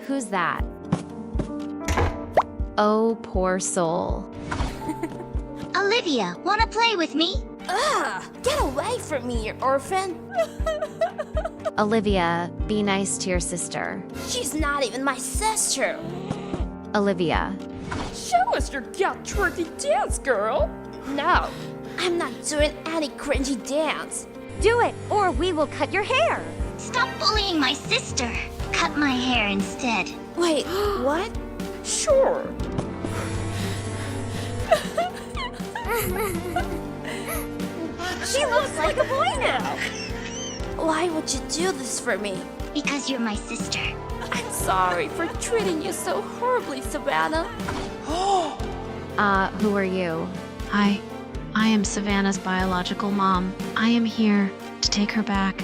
Who's that? Oh, poor soul. Olivia, wanna play with me? Ugh! Get away from me, you orphan! Olivia, be nice to your sister. She's not even my sister! Olivia. Show us your gut-twerky dance, girl! No, I'm not doing any cringy dance. Do it, or we will cut your hair. Stop bullying my sister. Cut my hair instead. Wait, what? Sure. She looks like a boy now. Why would you do this for me? Because you're my sister. I'm sorry for treating you so horribly, Savannah. Who are you? I am Savannah's biological mom. I am here to take her back.